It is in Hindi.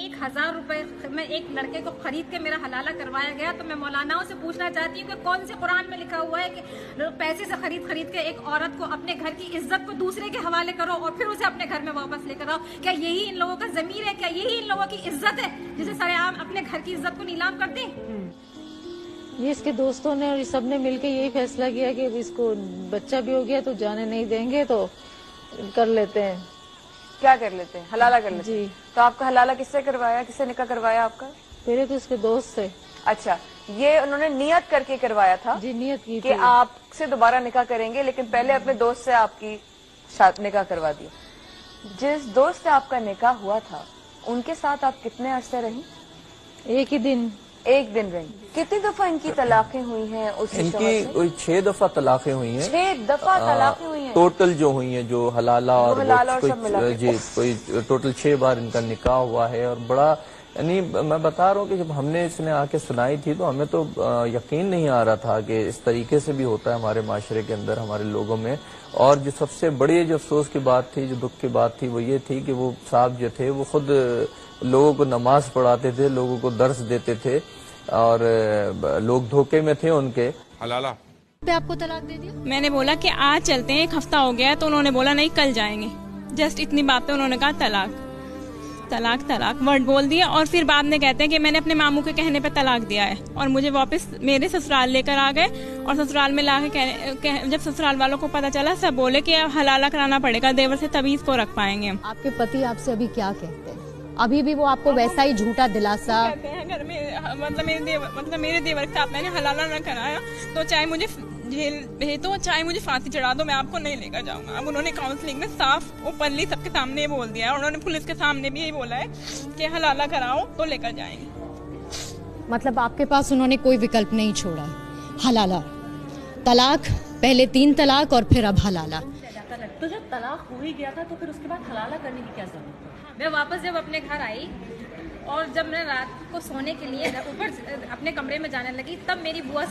1000 रुपए में एक लड़के को खरीद के मेरा हलाला करवाया गया। तो मैं मौलानाओं से पूछना चाहती हूँ कि कौन से कुरान में लिखा हुआ है कि पैसे से खरीद के एक औरत को अपने घर की इज्जत को दूसरे के हवाले करो और फिर उसे अपने घर में वापस लेकर आओ? क्या यही इन लोगों का ज़मीर है? क्या यही इन लोगों की इज्जत है जिसे सरेआम अपने घर की इज्जत को नीलाम कर दें? ये इसके दोस्तों ने और इस सब ने मिलकर यही फैसला किया कि इसको बच्चा भी हो गया तो जाने नहीं देंगे, तो कर लेते हैं। क्या कर लेते हैं? हलाला कर लेते हैं। जी। तो आपका हलाला किससे करवाया, किससे निकाह करवाया आपका? पहले तो इसके दोस्त से। अच्छा, ये उन्होंने नियत करके करवाया था? जी, नियत की कि थी। आपसे दोबारा निकाह करेंगे, लेकिन पहले अपने दोस्त से आपकी निकाह करवा दिया। जिस दोस्त से आपका निकाह हुआ था उनके साथ आप कितने अरसे रही? एक ही दिन। एक दिन रही। कितनी दफा इनकी तलाकें हुई हैं? इनकी कोई 6 दफा तलाकें हुई हैं। 6 दफा तलाकें हुई हैं टोटल जो हुई हैं, जो हलाला और सब मिला के। जी, कोई टोटल 6 बार इनका निकाह हुआ है। और बड़ा, यानी मैं बता रहा हूँ कि जब हमने इसने आके सुनाई थी तो हमें तो यकीन नहीं आ रहा था कि इस तरीके से भी होता है हमारे माशरे के अंदर, हमारे लोगों में। और जो सबसे बड़ी जो अफसोस की बात थी, जो दुख की बात थी, वो ये थी कि वो साहब जो थे वो खुद लोगों को नमाज पढ़ाते थे, लोगों को दर्स देते थे और लोग धोखे में थे उनके। हलाला पे आपको तलाक दे दिया? मैंने बोला कि आज चलते हैं, 1 हफ्ता हो गया है, तो उन्होंने बोला नहीं कल जाएंगे। जस्ट इतनी बात पे उन्होंने कहा तलाक तलाक तलाक वर्ड बोल दिया। और फिर बाद में कहते हैं कि मैंने अपने मामू के कहने पे तलाक दिया है और मुझे वापस मेरे ससुराल लेकर आ गए। और ससुराल में लाके जब ससुराल वालों को पता चला, सब बोले कि अब हलाला कराना पड़ेगा देवर से, तभी इसको रख पाएंगे हम। आपके पति आपसे अभी क्या कहते हैं? अभी भी वो आपको वैसा ही झूठा दिलासा? कहते हैं घर में, मतलब मेरे देवर के साथ मैंने हलाला न कराया तो चाहे मुझे जेल भेज दो, चाहे मुझे फांसी चढ़ा दो, मैं आपको नहीं लेकर जाऊंगा। अब उन्होंने काउंसलिंग में साफ ओपनली सबके सामने बोल दिया है। उन्होंने पुलिस के सामने भी यही बोला है कि हलाला कराओ तो लेकर जाएंगे। मतलब आपके पास उन्होंने कोई विकल्प नहीं छोड़ा? हलाला, तलाक, पहले 3 तलाक और फिर अब हलाला। तो जब तलाक हो ही गया था तो फिर उसके बाद हलाला करने की क्या जरूरत है? मैं वापस जब अपने घर आई और जब मैं रात को सोने के लिए ऊपर अपने कमरे में जाने लगी, तब मेरी बुआ